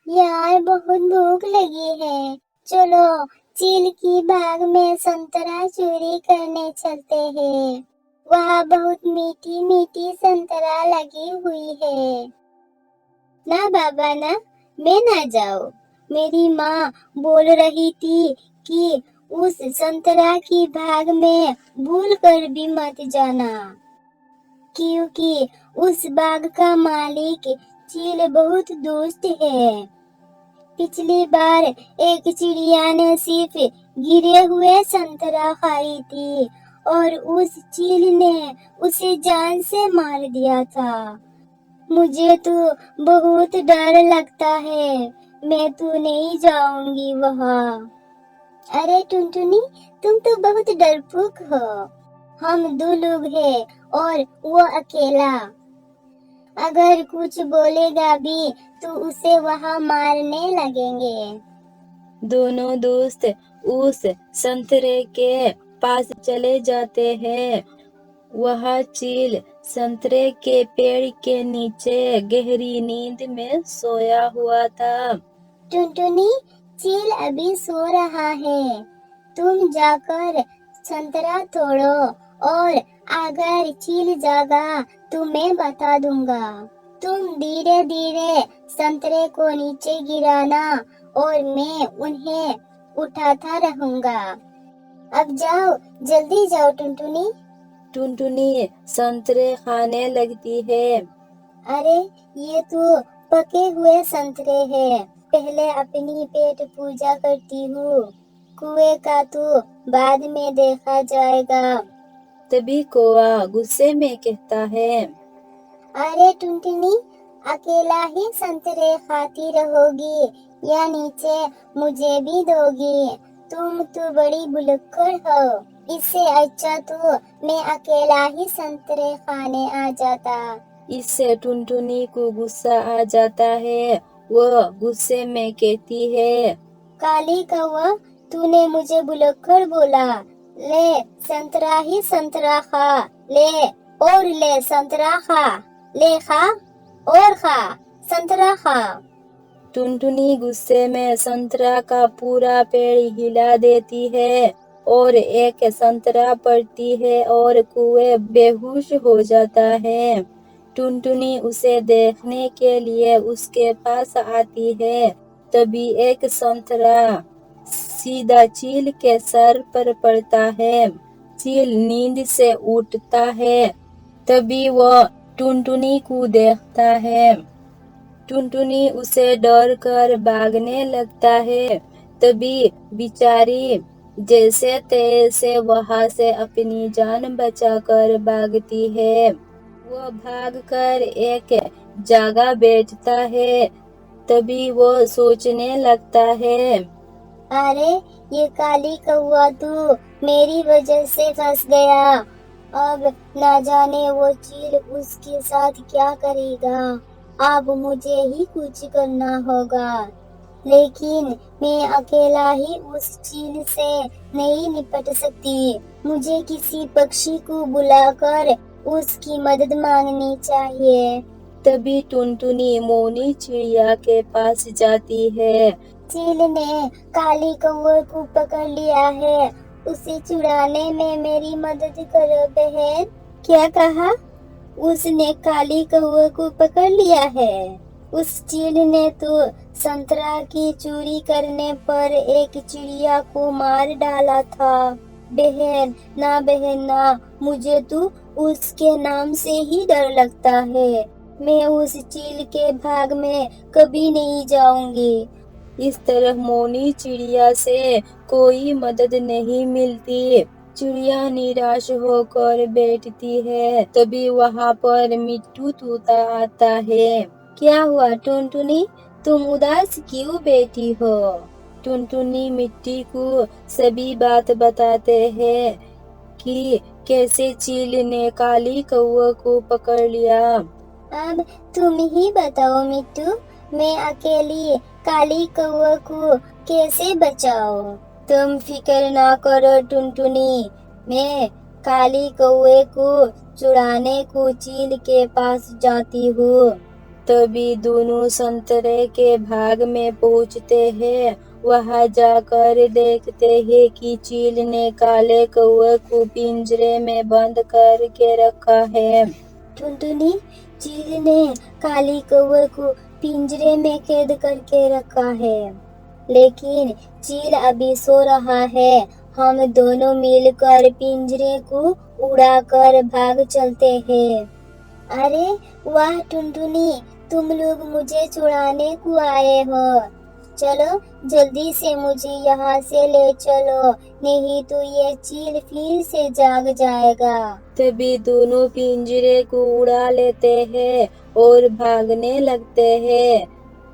यार बहुत भूख लगी है। चलो चील की बाग में संतरा चोरी करने चलते हैं। वहाँ बहुत मीठी मीठी संतरा लगी हुई है। ना बाबा ना, मैं ना जाऊँ। मेरी माँ बोल रही थी कि उस संतरा की बाग में भूल कर भी मत जाना, क्योंकि उस बाग का मालिक चील बहुत दुष्ट है। पिछली बार एक चिड़िया ने सिर्फ गिरे हुए संतरा खाई थी और उस चील ने उसे जान से मार दिया था। मुझे तो बहुत डर लगता है। मैं तो नहीं जाऊंगी वहाँ। अरे टुनटुनी, तुम तो बहुत डरपोक हो। हम दो लोग हैं और वो अकेला। अगर कुछ बोलेगा भी तो उसे वहाँ मारने लगेंगे। दोनों दोस्त उस संतरे के पास चले जाते हैं। वह चील संतरे के पेड़ के नीचे गहरी नींद में सोया हुआ था। टुनटुनी, चील अभी सो रहा है। तुम जाकर संतरा तोड़ो और अगर चील जागा तो मैं बता दूंगा। तुम धीरे धीरे संतरे को नीचे गिराना और मैं उन्हें उठाता रहूंगा। अब जाओ, जल्दी जाओ टुनटुनी। टुनटुनी संतरे खाने लगती है। अरे ये तो पके हुए संतरे हैं। पहले अपनी पेट पूजा करती हूँ। कुएं का तो बाद में देखा जाएगा। तभी कौवा गुस्से में कहता है, अरे टुनटुनी, अकेला ही संतरे खाती रहोगी या नीचे मुझे भी दोगी? तुम तो बड़ी भुलक्कड़ हो। इससे अच्छा तो मैं अकेला ही संतरे खाने आ जाता। इससे टुनटुनी को गुस्सा आ जाता है। वह गुस्से में कहती है, काली कौवा, तूने मुझे भुलक्कड़ बोला। ले संतरा ही संतरा खा। ले और ले संतरा खा। ले खा और खा। संतरा खा। टुनटुनी गुस्से में संतरा का पूरा पेड़ हिला देती है और एक संतरा पड़ती है और कुएं बेहोश हो जाता है। टुनटुनी उसे देखने के लिए उसके पास आती है। तभी एक संतरा सीधा चील के सर पर पड़ता है। चील नींद से उठता है। तभी वह टुनटुनी को देखता है। टुनटुनी उसे डर कर भागने लगता है। तभी बेचारी जैसे तैसे वहां से अपनी जान बचाकर भागती है। वह भागकर एक जगह बैठता है। तभी वो सोचने लगता है, अरे ये काली कौवा तो मेरी वजह से फंस गया। अब ना जाने वो चील उसके साथ क्या करेगा। अब मुझे ही कुछ करना होगा। लेकिन मैं अकेला ही उस चील से नहीं निपट सकती। मुझे किसी पक्षी को बुलाकर उसकी मदद मांगनी चाहिए। तभी टुनटुनी मोनी चिड़िया के पास जाती है। चील ने काली कौवे को पकड़ लिया है। उसे छुड़ाने में मेरी मदद करो बहन। क्या कहा? उसने काली कौवे को पकड़ लिया है। उस चील ने तो संतरा की चोरी करने पर एक चिड़िया को मार डाला था। बहन ना, मुझे तो उसके नाम से ही डर लगता है। मैं उस चील के भाग में कभी नहीं जाऊंगी। इस तरह मोनी चिड़िया से कोई मदद नहीं मिलती। चिड़िया निराश होकर बैठती है। तभी वहाँ पर मिट्टू तोता आता है। क्या हुआ टुनटुनी, तुम उदास क्यों बैठी हो? टुनटुनी मिट्टी को सभी बात बताते हैं कि कैसे चील ने काली कौवा को पकड़ लिया। अब तुम ही बताओ मिट्टू, मैं अकेली काली कौवा को कैसे बचाऊं? तुम फिक्र ना करो टुनटुनी, मैं काली कौवे को चुराने को चील के पास जाती हूँ। तभी दोनों संतरे के भाग में पहुंचते हैं। वहां जाकर देखते हैं कि चील ने काले कौवे को पिंजरे में बंद करके रखा है। टुनटुनी, चील ने काली कौवे को पिंजरे में कैद करके रखा है, लेकिन चील अभी सो रहा है। हम दोनों मिलकर पिंजरे को उड़ाकर भाग चलते हैं। अरे वाह टुनटुनी, तुम लोग मुझे छुड़ाने को आए हो। चलो जल्दी से मुझे यहाँ से ले चलो, नहीं तो ये चील फिर से जाग जाएगा। तभी दोनों पिंजरे को उड़ा लेते हैं और भागने लगते हैं।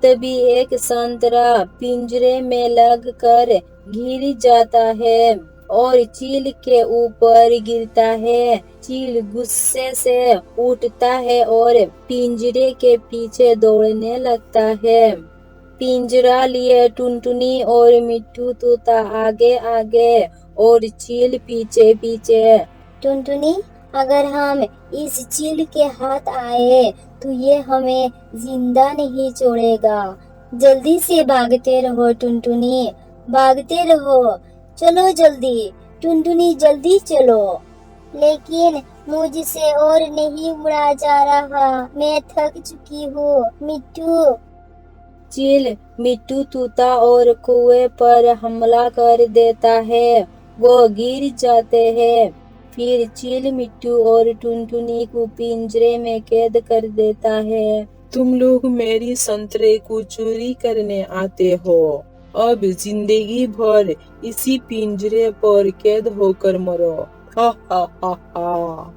तभी एक संतरा पिंजरे में लगकर गिर जाता है और चील के ऊपर गिरता है। चील गुस्से से उठता है और पिंजरे के पीछे दौड़ने लगता है। पिंजरा लिए टुनटुनी और मिट्ठू तोता आगे आगे और चील पीछे पीछे। टुनटुनी, अगर हम इस चील के हाथ आए तो ये हमें जिंदा नहीं छोड़ेगा। जल्दी से भागते रहो टुनटुनी, भागते रहो। चलो जल्दी टुनटुनी, जल्दी चलो। लेकिन मुझसे और नहीं उड़ा जा रहा, मैं थक चुकी हूँ। मिट्टू, चील मिट्टू तोता और कौवे पर हमला कर देता है। वो गिर जाते हैं। फिर चील मिट्टू और टुनटुनी को पिंजरे में कैद कर देता है। तुम लोग मेरी संतरे को चोरी करने आते हो, अब जिंदगी भर इसी पिंजरे पर कैद होकर मरो। हा हा हा हा।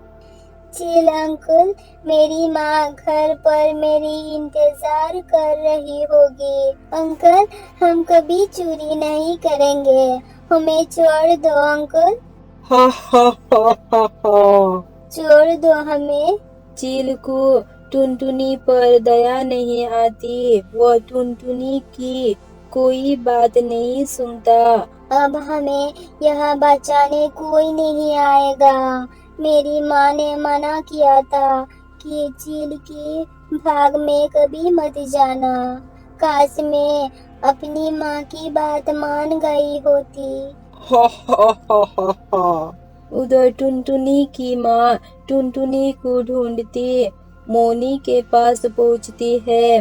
चील अंकल, मेरी माँ घर पर मेरी इंतजार कर रही होगी। अंकल, हम कभी चोरी नहीं करेंगे, हमें छोड़ दो अंकल, हा हा हा हा हा। छोड़ दो हमें। चील को टुनटुनी पर दया नहीं आती। वो टुनटुनी की कोई बात नहीं सुनता। अब हमें यहाँ बचाने कोई नहीं आएगा। मेरी माँ ने मना किया था कि चील की भाग में कभी मत जाना। काश मैं अपनी माँ की बात मान गई होती। हा हा हा हा हा। उधर टुनटुनी की माँ टुनटुनी को ढूंढती मोनी के पास पहुंचती है।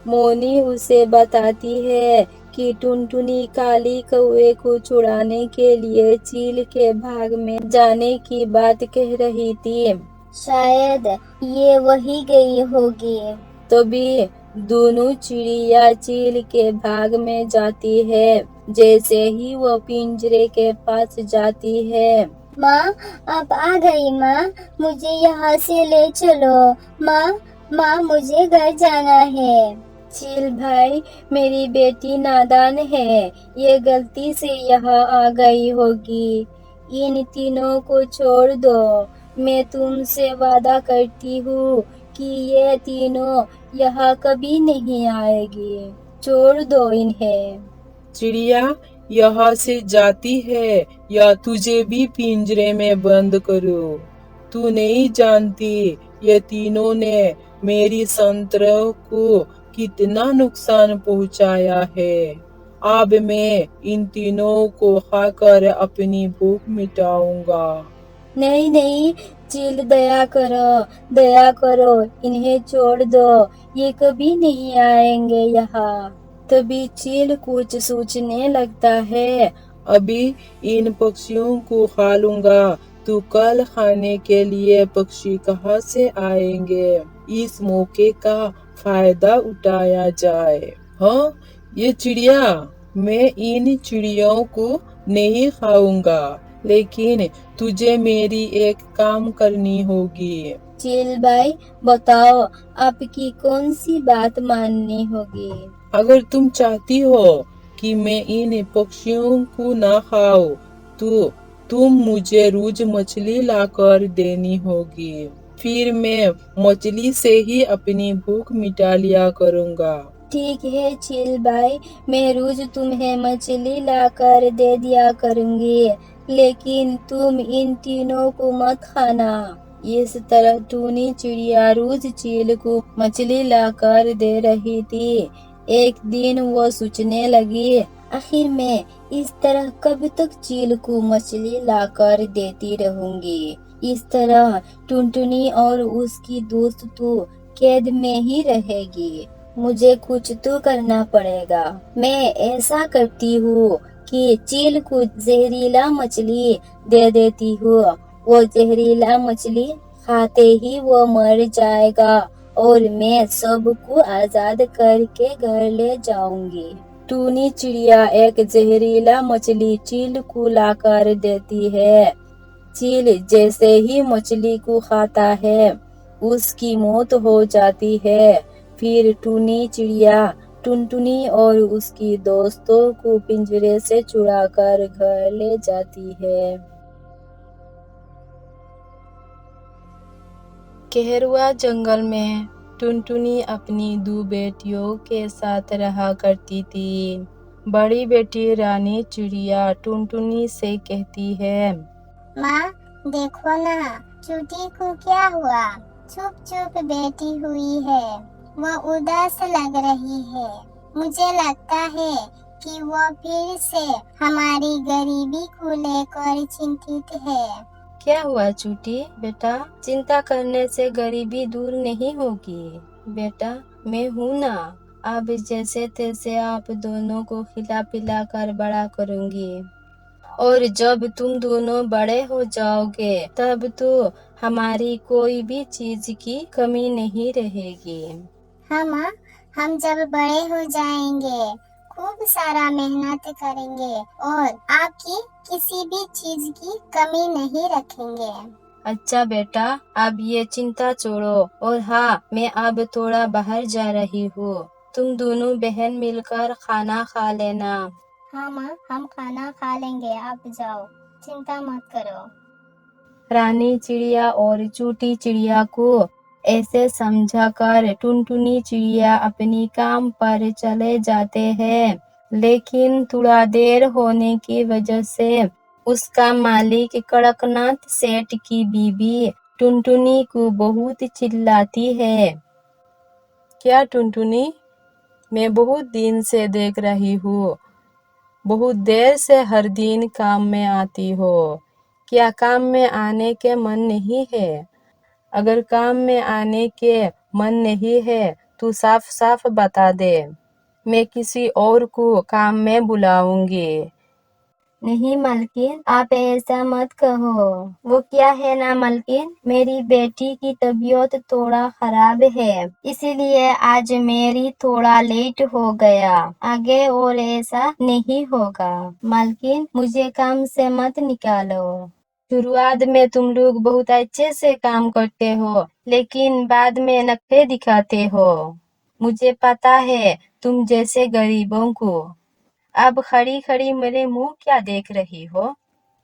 मोनी उसे बताती है कि टुनटुनी काली कौवे को छुड़ाने के लिए चील के भाग में जाने की बात कह रही थी। शायद ये वही गई होगी। तभी दोनों चिड़िया चील के भाग में जाती है। जैसे ही वो पिंजरे के पास जाती है, माँ, आप आ गई माँ, मुझे यहाँ से ले चलो। माँ, माँ, मुझे घर जाना है। चील भाई, मेरी बेटी नादान है, ये गलती से यहाँ आ गई होगी। इन तीनों को छोड़ दो। मैं तुमसे वादा करती हूँ कि ये तीनों यहाँ कभी नहीं आएगी। छोड़ दो इन्हें। चिड़िया यहाँ से जाती है या तुझे भी पिंजरे में बंद करो। तू नहीं जानती ये तीनों ने मेरी संतरों को कितना नुकसान पहुंचाया है। अब मैं इन तीनों को खाकर अपनी भूख मिटाऊंगा। नहीं नहीं, चील दया करो, इन्हें छोड़ दो, ये कभी नहीं आएंगे यहाँ। तभी चील कुछ सोचने लगता है। अभी इन पक्षियों को खा लूंगा तो कल खाने के लिए पक्षी कहाँ से आएंगे। इस मौके का फायदा उठाया जाए। हाँ, ये चिड़िया, मैं इन चिड़ियों को नहीं खाऊंगा, लेकिन तुझे मेरी एक काम करनी होगी। चील भाई, बताओ आपकी कौन सी बात माननी होगी। अगर तुम चाहती हो कि मैं इन पक्षियों को ना खाऊं, तो तुम मुझे रोज मछली लाकर देनी होगी। फिर मैं मछली से ही अपनी भूख मिटा लिया करूंगा। ठीक है चील भाई, मैं रोज तुम्हें मछली लाकर दे दिया करूंगी, लेकिन तुम इन तीनों को मत खाना। इस तरह टूनी चिड़िया रोज चील को मछली लाकर दे रही थी। एक दिन वो सोचने लगी, आखिर मैं इस तरह कब तक चील को मछली लाकर देती रहूंगी। इस तरह टुनटुनी और उसकी दोस्त तो कैद में ही रहेगी। मुझे कुछ तो करना पड़ेगा। मैं ऐसा करती हूँ कि चील को जहरीला मछली दे देती हूँ। वो जहरीला मछली खाते ही वो मर जाएगा और मैं सबको आजाद करके घर ले जाऊंगी। टूनी चिड़िया एक जहरीला मछली चील को लाकर देती है। चील जैसे ही मछली को खाता है, उसकी मौत हो जाती है। फिर टूनी चिड़िया टुनटुनी और उसकी दोस्तों को पिंजरे से छुड़ाकर घर ले जाती है। कहरुआ जंगल में टुनटुनी अपनी 2 बेटियों के साथ रहा करती थी। बड़ी बेटी रानी चिड़िया टुनटुनी से कहती है, माँ देखो ना, चूटी को क्या हुआ? चुप चुप बैठी हुई है। वो उदास लग रही है। मुझे लगता है कि वो फिर से हमारी गरीबी को लेकर चिंतित है। क्या हुआ चूटी? बेटा, चिंता करने से गरीबी दूर नहीं होगी। बेटा, मैं हूँ ना। अब जैसे तैसे आप दोनों को खिला पिला कर बड़ा करूँगी। और जब तुम दोनों बड़े हो जाओगे, तब तो हमारी कोई भी चीज की कमी नहीं रहेगी। हाँ माँ, हम जब बड़े हो जाएंगे, खूब सारा मेहनत करेंगे और आपकी किसी भी चीज की कमी नहीं रखेंगे। अच्छा बेटा, अब ये चिंता छोड़ो। और हाँ, मैं अब थोड़ा बाहर जा रही हूँ। तुम दोनों बहन मिलकर खाना खा लेना। हाँ माँ, हम खाना खा लेंगे, आप जाओ, चिंता मत करो। रानी चिड़िया और चूटी चिड़िया को ऐसे समझाकर टुनटुनी चिड़िया अपनी काम पर चले जाते हैं। लेकिन थोड़ा देर होने की वजह से उसका मालिक कड़कनाथ सेठ की बीबी टुनटुनी को बहुत चिल्लाती है। क्या टुनटुनी, मैं बहुत दिन से देख रही हूँ, बहुत देर से हर दिन काम में आती हो। क्या काम में आने के मन नहीं है? अगर काम में आने के मन नहीं है तो साफ साफ बता दे, मैं किसी और को काम में बुलाऊंगी। नहीं मालकिन, आप ऐसा मत कहो। वो क्या है ना मालकिन, मेरी बेटी की तबीयत थोड़ा खराब है, इसीलिए आज मेरी थोड़ा लेट हो गया। आगे और ऐसा नहीं होगा। मालकिन, मुझे काम से मत निकालो। शुरुआत में तुम लोग बहुत अच्छे से काम करते हो, लेकिन बाद में नखरे दिखाते हो। मुझे पता है तुम जैसे गरीबों को। अब खड़ी खड़ी मेरे मुंह क्या देख रही हो?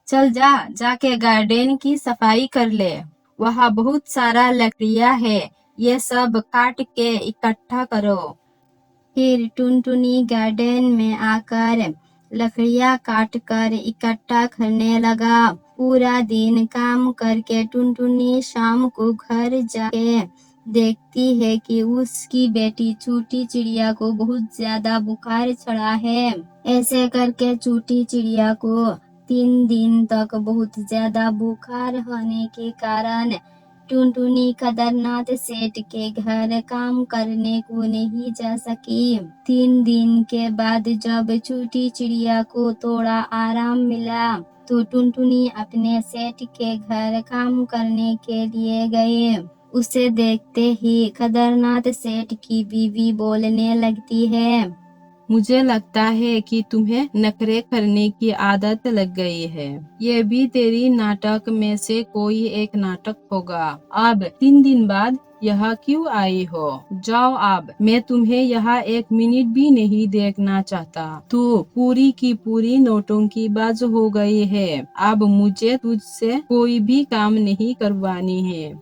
चल जाके गार्डन की सफाई कर ले। वहाँ बहुत सारा लकड़ियाँ है, ये सब काट के इकट्ठा करो। फिर टुनटुनी गार्डन में आकर लकड़ियाँ काट कर इकट्ठा करने लगा। पूरा दिन काम करके टुनटुनी शाम को घर जाके देखती है कि उसकी बेटी छोटी चिड़िया को बहुत ज्यादा बुखार चढ़ा है। ऐसे करके छोटी चिड़िया को 3 दिन तक बहुत ज्यादा बुखार होने के कारण टुनटुनी कदरनाथ सेठ के घर काम करने को नहीं जा सकी। 3 दिन के बाद जब छोटी चिड़िया को थोड़ा आराम मिला तो टुनटुनी अपने सेठ के घर काम करने के लिए गए। उसे देखते ही कदरनाथ सेठ की बीवी बोलने लगती है, मुझे लगता है कि तुम्हें नखरे करने की आदत लग गई है। ये भी तेरी नाटक में से कोई एक नाटक होगा। अब 3 दिन बाद यहाँ क्यों आई हो? जाओ अब, मैं तुम्हें यहाँ 1 मिनट भी नहीं देखना चाहता। तू पूरी की पूरी नौटंकीबाज हो गई है। अब मुझे तुझसे कोई भी काम नहीं करवानी है।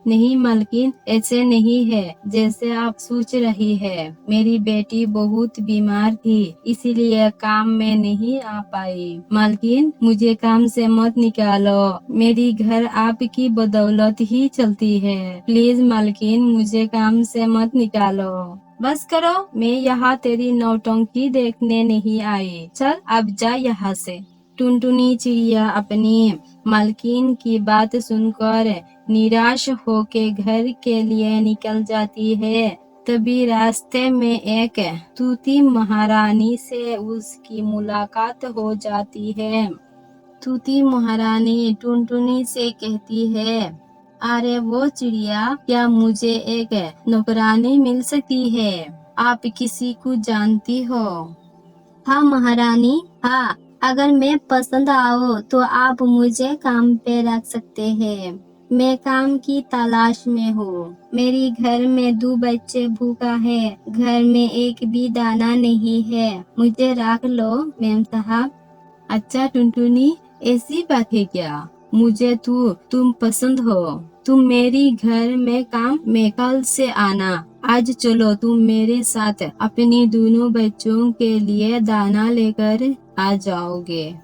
नहीं मालकिन, ऐसे नहीं है जैसे आप सोच रही है। मेरी बेटी बहुत बीमार थी, इसीलिए काम में नहीं आ पाई। मालकिन, मुझे काम से मत निकालो, मेरी घर आपकी बदौलत ही चलती है। प्लीज मालकिन, मुझे काम से मत निकालो। बस करो, मैं यहाँ तेरी नौटंकी देखने नहीं आई। चल अब जा यहाँ से। टुनटुनी चिड़िया अपनी मालकिन की बात सुनकर निराश होके घर के लिए निकल जाती है। तभी रास्ते में एक तूती महारानी से उसकी मुलाकात हो जाती है। तूती महारानी टुनटुनी से कहती है, अरे वो चिड़िया, क्या मुझे एक नौकरानी मिल सकती है? आप किसी को जानती हो? हाँ महारानी, हाँ, अगर मैं पसंद आओ तो आप मुझे काम पे रख सकते हैं। मैं काम की तलाश में हूँ। मेरी घर में 2 बच्चे भूखा है, घर में एक भी दाना नहीं है, मुझे रख लो मैम साहब। अच्छा टुनटुनी, ऐसी बात है क्या? मुझे तुम पसंद हो। तुम मेरी घर में काम में कल से आना। आज चलो, तुम मेरे साथ अपनी दोनों बच्चों के लिए दाना लेकर आ जाओगे।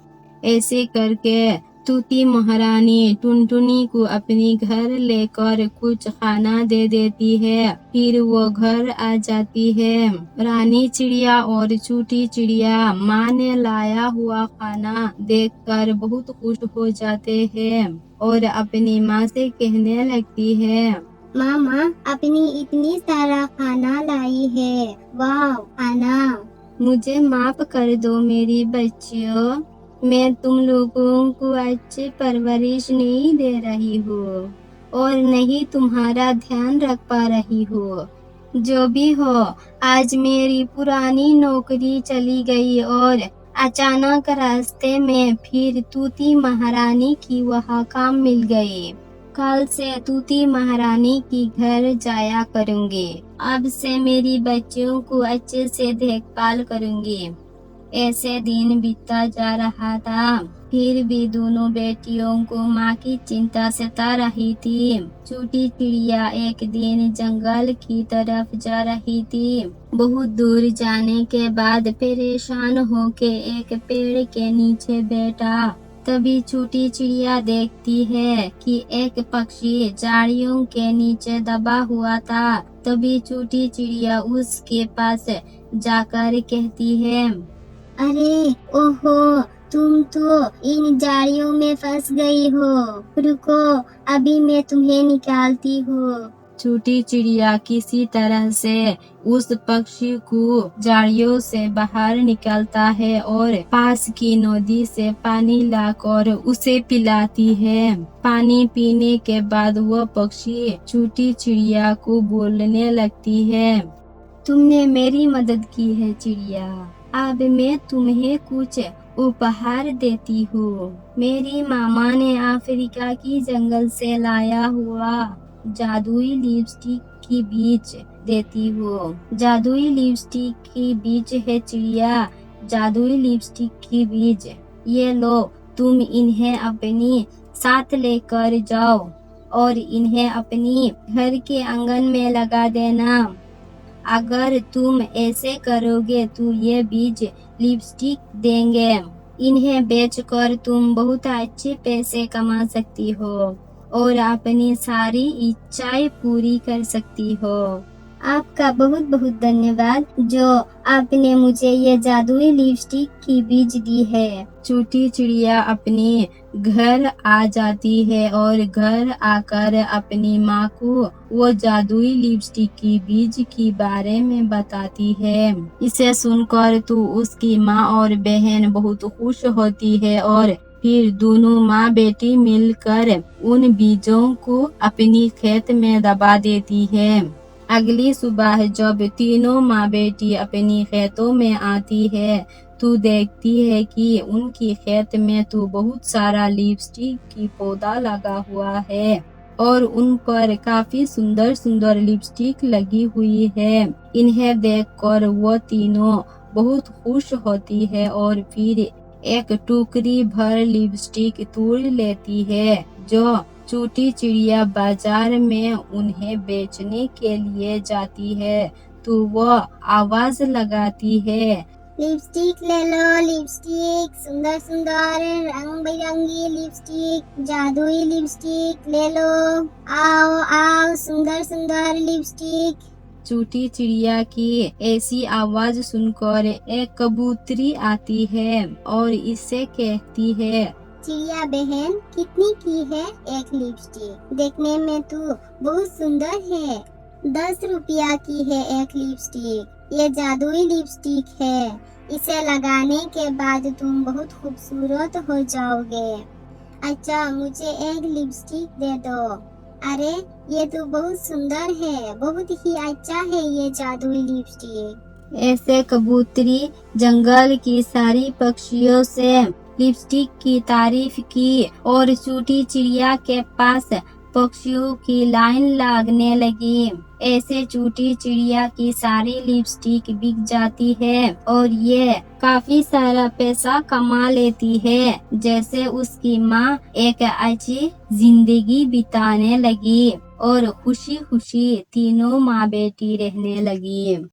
ऐसे करके तूती महारानी टुनटुनी को अपनी घर लेकर कुछ खाना दे देती है। फिर वो घर आ जाती है। रानी चिड़िया और छोटी चिड़िया माँ ने लाया हुआ खाना देखकर बहुत खुश हो जाते हैं और अपनी माँ से कहने लगती है, मामा अपनी इतनी सारा खाना लाई है, वाह खाना। मुझे माफ कर दो मेरी बच्चियों, मैं तुम लोगों को अच्छी परवरिश नहीं दे रही हूँ और नहीं तुम्हारा ध्यान रख पा रही हूँ। जो भी हो, आज मेरी पुरानी नौकरी चली गई और अचानक रास्ते में फिर तूती महारानी की वहाँ काम मिल गई। कल से तूती महारानी की घर जाया करूँगी। अब से मेरी बच्चियों को अच्छे से देखभाल करूँगी। ऐसे दिन बीतता जा रहा था, फिर भी दोनों बेटियों को माँ की चिंता सता रही थी। छोटी चिड़िया एक दिन जंगल की तरफ जा रही थी। बहुत दूर जाने के बाद परेशान होके एक पेड़ के नीचे बैठा। तभी छोटी चिड़िया देखती है कि एक पक्षी झाड़ियों के नीचे दबा हुआ था। तभी छोटी चिड़िया उसके पास जाकर कहती है, अरे ओहो, तुम तो इन झाड़ियों में फंस गई हो, रुको अभी मैं तुम्हें निकालती हूँ। छोटी चिड़िया किसी तरह से उस पक्षी को झाड़ियों से बाहर निकालता है और पास की नदी से पानी लाकर उसे पिलाती है। पानी पीने के बाद वह पक्षी छोटी चिड़िया को बोलने लगती है, तुमने मेरी मदद की है चिड़िया, अब मैं तुम्हें कुछ उपहार देती हूँ। मेरी मामा ने अफ्रीका की जंगल से लाया हुआ जादुई लिपस्टिक की बीज देती हूँ। जादुई लिपस्टिक की बीज है चिड़िया, जादुई लिपस्टिक की बीज। ये लो, तुम इन्हें अपनी साथ लेकर जाओ और इन्हें अपनी घर के आंगन में लगा देना। अगर तुम ऐसे करोगे तो ये बीज लिपस्टिक देंगे। इन्हें बेचकर तुम बहुत अच्छे पैसे कमा सकती हो और अपनी सारी इच्छाएं पूरी कर सकती हो। आपका बहुत बहुत धन्यवाद जो आपने मुझे ये जादुई लिपस्टिक की बीज दी है। छोटी चिड़िया अपने घर आ जाती है और घर आकर अपनी माँ को वो जादुई लिपस्टिक की बीज के बारे में बताती है। इसे सुनकर तो उसकी माँ और बहन बहुत खुश होती है और फिर दोनों माँ बेटी मिलकर उन बीजों को अपनी खेत में दबा देती है। अगली सुबह जब तीनों माँ बेटी अपनी खेतों में आती है तो देखती है कि उनकी खेत में तो बहुत सारा लिपस्टिक की पौधा लगा हुआ है और उन पर काफी सुंदर सुंदर लिपस्टिक लगी हुई है। इन्हें देखकर वो तीनों बहुत खुश होती है और फिर एक टोकरी भर लिपस्टिक तोड़ लेती है जो चूटी चिड़िया बाजार में उन्हें बेचने के लिए जाती है तो वह आवाज लगाती है, लिपस्टिक ले लो लिपस्टिक, सुंदर सुंदर रंग बिरंगी लिपस्टिक, जादुई लिपस्टिक ले लो, आओ आओ सुंदर सुंदर लिपस्टिक। चूटी चिड़िया की ऐसी आवाज सुनकर एक कबूतरी आती है और इससे कहती है, चिड़िया बहन कितनी की है एक लिपस्टिक? देखने में तो बहुत सुंदर है। 10 रुपया की है एक लिपस्टिक। ये जादुई लिपस्टिक है। इसे लगाने के बाद तुम बहुत खूबसूरत हो जाओगे। अच्छा मुझे एक लिपस्टिक दे दो। अरे ये तो बहुत सुंदर है, बहुत ही अच्छा है ये जादुई लिपस्टिक। ऐसे कबूतरी जंगल की सारी पक्षियों से लिपस्टिक की तारीफ की और चूटी चिड़िया के पास पक्षियों की लाइन लगने लगी। ऐसे चूटी चिड़िया की सारी लिपस्टिक बिक जाती है और ये काफी सारा पैसा कमा लेती है। जैसे उसकी माँ एक अच्छी जिंदगी बिताने लगी और खुशी खुशी तीनों माँ बेटी रहने लगी।